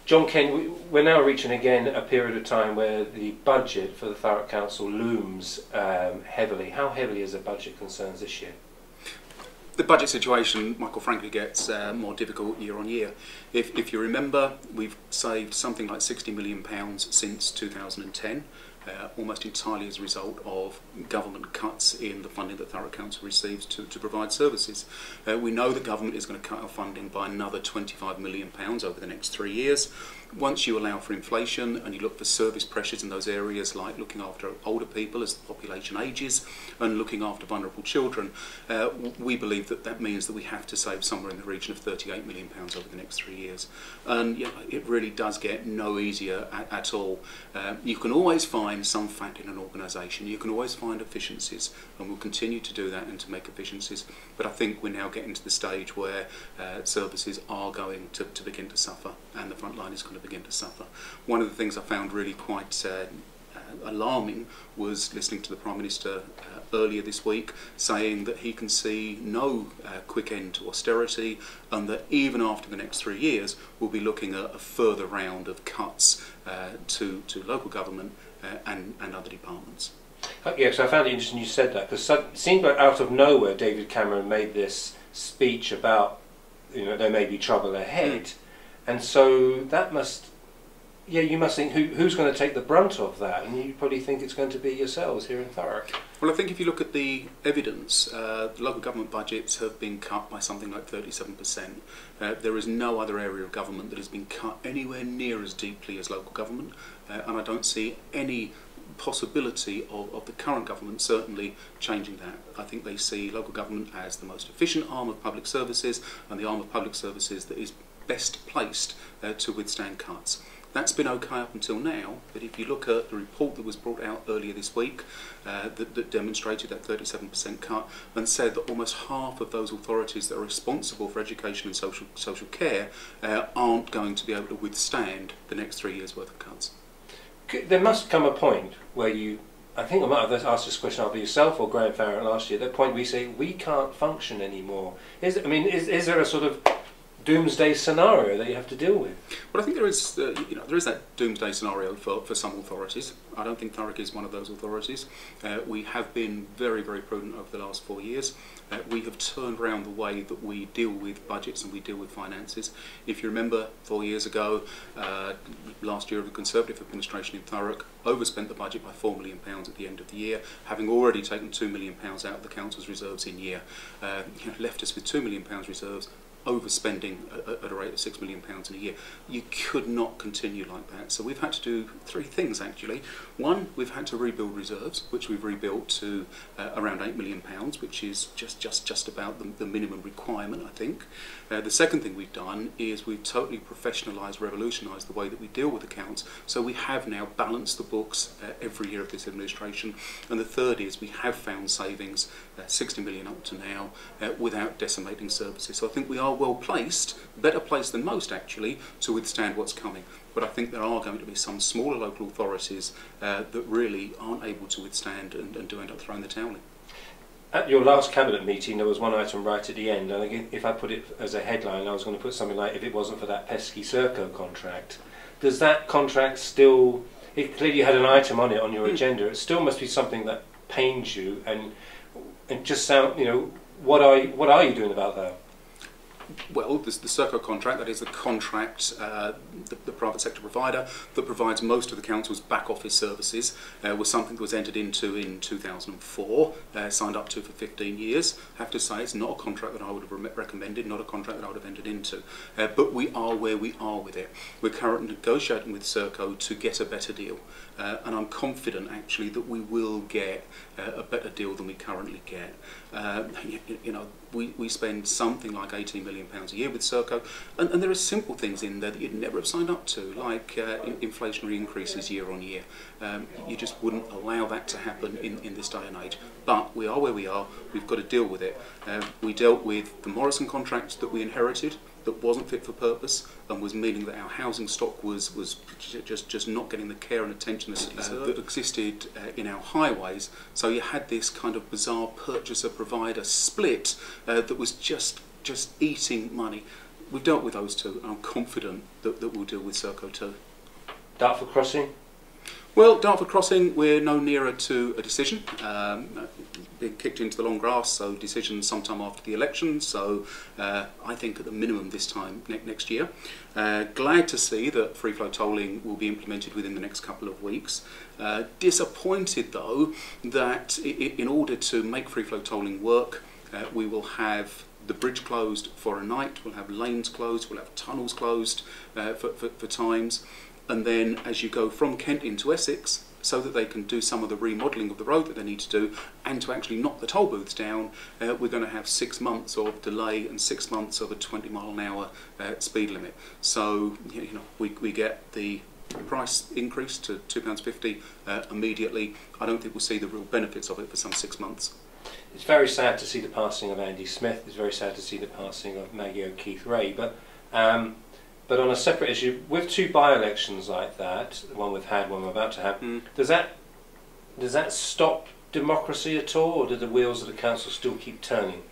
John Ken, we're now reaching again a period of time where the budget for the Thurrock Council looms heavily. How heavily is the budget concerns this year? The budget situation, Michael, frankly gets more difficult year on year. If you remember, we've saved something like £60 million since 2010. Almost entirely as a result of government cuts in the funding that Thurrock Council receives to provide services. We know the government is going to cut our funding by another £25 million over the next 3 years. Once you allow for inflation and you look for service pressures in those areas like looking after older people as the population ages and looking after vulnerable children, we believe that that means that we have to save somewhere in the region of £38 million over the next 3 years. And it really does get no easier at all. You can always find some fat in an organisation, you can always find efficiencies, and we'll continue to do that and to make efficiencies. But I think we're now getting to the stage where services are going to begin to suffer, and the front line is going to begin to suffer. One of the things I found really quite alarming was listening to the Prime Minister earlier this week saying that he can see no quick end to austerity, and that even after the next 3 years we'll be looking at a further round of cuts to local government and other departments. Yes, I found it interesting you said that, because it seemed like out of nowhere David Cameron made this speech about, there may be trouble ahead, and so that must, you must think who's going to take the brunt of that, and you probably think it's going to be yourselves here in Thurrock. Well, I think if you look at the evidence, the local government budgets have been cut by something like 37%. There is no other area of government that has been cut anywhere near as deeply as local government, and I don't see any possibility of the current government certainly changing that. I think they see local government as the most efficient arm of public services and the arm of public services that is best placed to withstand cuts. That's been okay up until now, but if you look at the report that was brought out earlier this week that demonstrated that 37% cut and said that almost half of those authorities that are responsible for education and social care aren't going to be able to withstand the next 3 years' worth of cuts. There must come a point where I think I might have asked this question either yourself or Graham Farrant last year, at that point we say we can't function anymore. Is there a sort of doomsday scenario that you have to deal with? Well, I think there is that doomsday scenario for some authorities. I don't think Thurrock is one of those authorities. We have been very, very prudent over the last 4 years. We have turned around the way that we deal with budgets and we deal with finances. If you remember 4 years ago, last year of the Conservative administration in Thurrock overspent the budget by £4 million at the end of the year, having already taken £2 million out of the council's reserves in year. Left us with £2 million reserves, overspending at a rate of £6 million in a year. You could not continue like that. So we've had to do 3 things actually. One, we've had to rebuild reserves, which we've rebuilt to around £8 million, which is just about the minimum requirement, I think. The second thing we've done is we've totally professionalised, revolutionised the way that we deal with accounts. So we have now balanced the books every year of this administration. And the third is we have found savings, 60 million up to now, without decimating services. So I think we are well placed, better placed than most actually, to withstand what's coming. But I think there are going to be some smaller local authorities that really aren't able to withstand and do end up throwing the towel in. At your last cabinet meeting there was one item right at the end, and again, if I put it as a headline I was going to put something like, if it wasn't for that pesky Serco contract. Does that contract still, clearly you had an item on it on your agenda, it still must be something that pains you, and just sound, what are you doing about that? Well, the Serco contract, that is the contract, the private sector provider that provides most of the council's back office services, was something that was entered into in 2004, signed up to for 15 years. I have to say it's not a contract that I would have recommended, not a contract that I would have entered into, but we are where we are with it. We're currently negotiating with Serco to get a better deal, and I'm confident actually that we will get a better deal than we currently get. We spend something like £18 million a year with Serco, and there are simple things in there that you'd never have signed up to, like inflationary increases year on year. You just wouldn't allow that to happen in this day and age. But we are where we are, we've got to deal with it. We dealt with the Morrison contract that we inherited, that wasn't fit for purpose and was meaning that our housing stock was just not getting the care and attention that existed in our highways. So you had this kind of bizarre purchaser-provider split that was just eating money. we've dealt with those two, and I'm confident that we'll deal with Serco too. Dartford Crossing? Well, Dartford Crossing, we're no nearer to a decision. Being kicked into the long grass, so decision sometime after the election, so I think at the minimum this time next year. Glad to see that free flow tolling will be implemented within the next couple of weeks. Disappointed though that in order to make free flow tolling work, we will have the bridge closed for a night, we'll have lanes closed, we'll have tunnels closed for times. And then as you go from Kent into Essex, so that they can do some of the remodelling of the road that they need to do, and to actually knock the toll booths down, we're going to have 6 months of delay and 6 months of a 20-mile-an-hour speed limit. So we get the price increase to £2.50 immediately. I don't think we'll see the real benefits of it for some 6 months. It's very sad to see the passing of Andy Smith. It's very sad to see the passing of Maggie O'Keefe-Ray. But on a separate issue, with two by-elections like that, one we've had, one we're about to have, does that stop democracy at all, or do the wheels of the council still keep turning?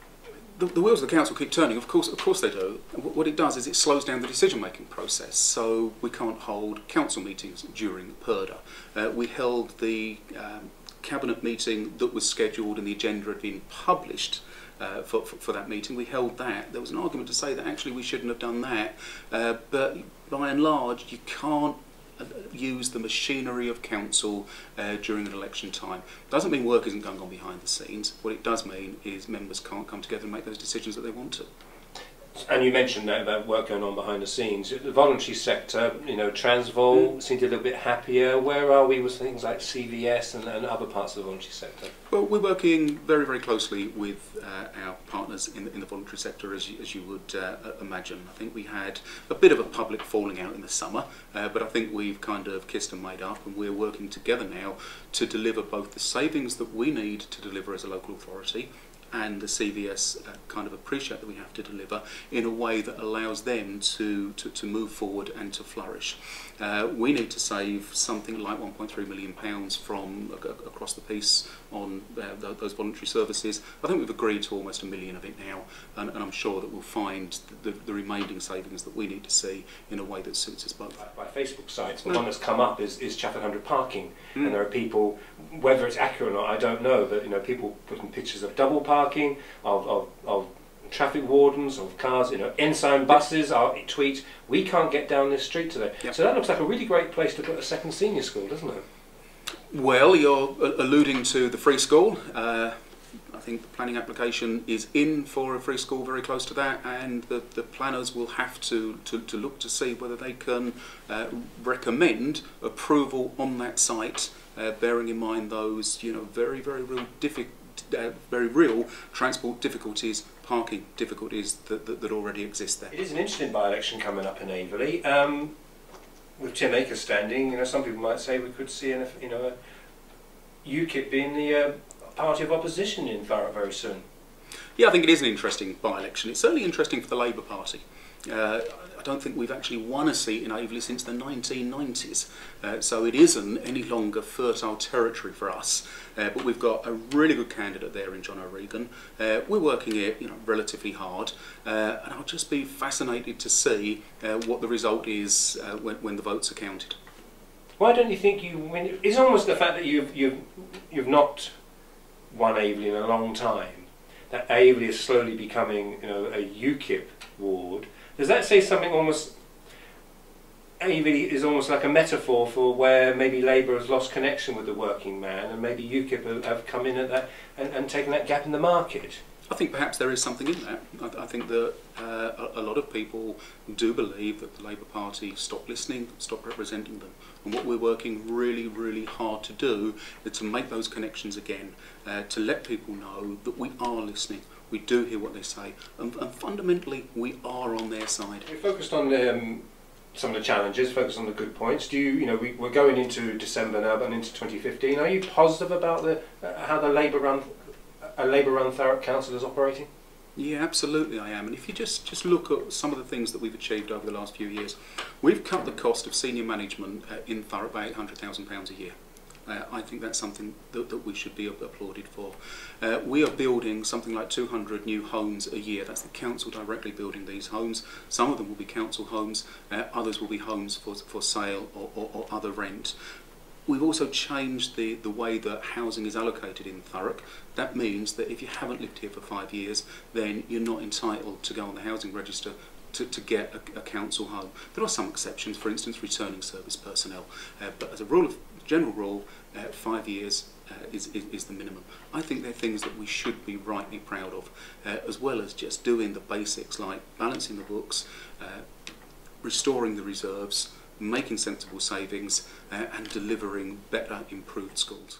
The wheels of the council keep turning, of course they do. What it does is it slows down the decision-making process, so we can't hold council meetings during the purdah. We held the cabinet meeting that was scheduled and the agenda had been published for that meeting. We held that. There was an argument to say that actually we shouldn't have done that, but by and large you can't use the machinery of council during an election time. Doesn't mean work isn't going on behind the scenes. What it does mean is members can't come together and make those decisions that they want to. And you mentioned that about work going on behind the scenes. The voluntary sector, Transvaal seemed a little bit happier. Where are we with things like CVS and other parts of the voluntary sector? Well, we're working very, very closely with our partners in the voluntary sector, as you would imagine. I think we had a bit of a public falling out in the summer, but I think we've kind of kissed and made up, and we're working together now to deliver both the savings that we need to deliver as a local authority, and the CVS kind of appreciate that we have to deliver in a way that allows them to move forward and to flourish. We need to save something like £1.3 million from across the piece on those voluntary services. I think we've agreed to almost £1 million of it now, and I'm sure that we'll find the remaining savings that we need to see in a way that suits us both. By Facebook sites, the one that's come up is Chafford 100 parking, and there are people, whether it's accurate or not, I don't know, but people putting pictures of double parking, of traffic wardens, of cars, ensign buses, our tweet, we can't get down this street today. Yep. So that looks like a really great place to put a second senior school, doesn't it? Well, you're alluding to the free school. I think the planning application is in for a free school very close to that, and the planners will have to look to see whether they can recommend approval on that site, bearing in mind those very, very real transport difficulties, parking difficulties that already exist there. It is an interesting by-election coming up in Averley. With Tim Akers standing, some people might say we could see a UKIP being the party of opposition in Thurrock very soon. Yeah, I think it is an interesting by-election. It's certainly interesting for the Labour Party. I don't think we've actually won a seat in Averley since the 1990s, so it isn't any longer fertile territory for us. But we've got a really good candidate there in John O'Regan. We're working it, relatively hard, and I'll just be fascinated to see what the result is when the votes are counted. Why don't you think you win? It's almost the fact that you've not won Averley in a long time. That Averley is slowly becoming, a UKIP ward. Does that say something almost? Averley is almost like a metaphor for where maybe Labour has lost connection with the working man, and maybe UKIP have come in at that and taken that gap in the market. I think perhaps there is something in that. I think that a lot of people do believe that the Labour Party stopped listening, stopped representing them. And what we're working really, really hard to do is to make those connections again, to let people know that we are listening, we do hear what they say, and fundamentally we are on their side. We focused on some of the challenges, focused on the good points. Do you, we're going into December now, but into 2015. Are you positive about how the Labour-run Thurrock Council is operating? Yeah, absolutely I am. And if you just look at some of the things that we've achieved over the last few years, we've cut the cost of senior management in Thurrock by £800,000 a year. I think that's something that we should be applauded for. We are building something like 200 new homes a year. That's the council directly building these homes. Some of them will be council homes, others will be homes for sale or other rent. We've also changed the way that housing is allocated in Thurrock. That means that if you haven't lived here for 5 years, then you're not entitled to go on the housing register to get a council home. There are some exceptions, for instance, returning service personnel, but as a general rule, 5 years is the minimum. I think they're things that we should be rightly proud of, as well as just doing the basics like balancing the books, restoring the reserves, making sensible savings and delivering better, improved schools.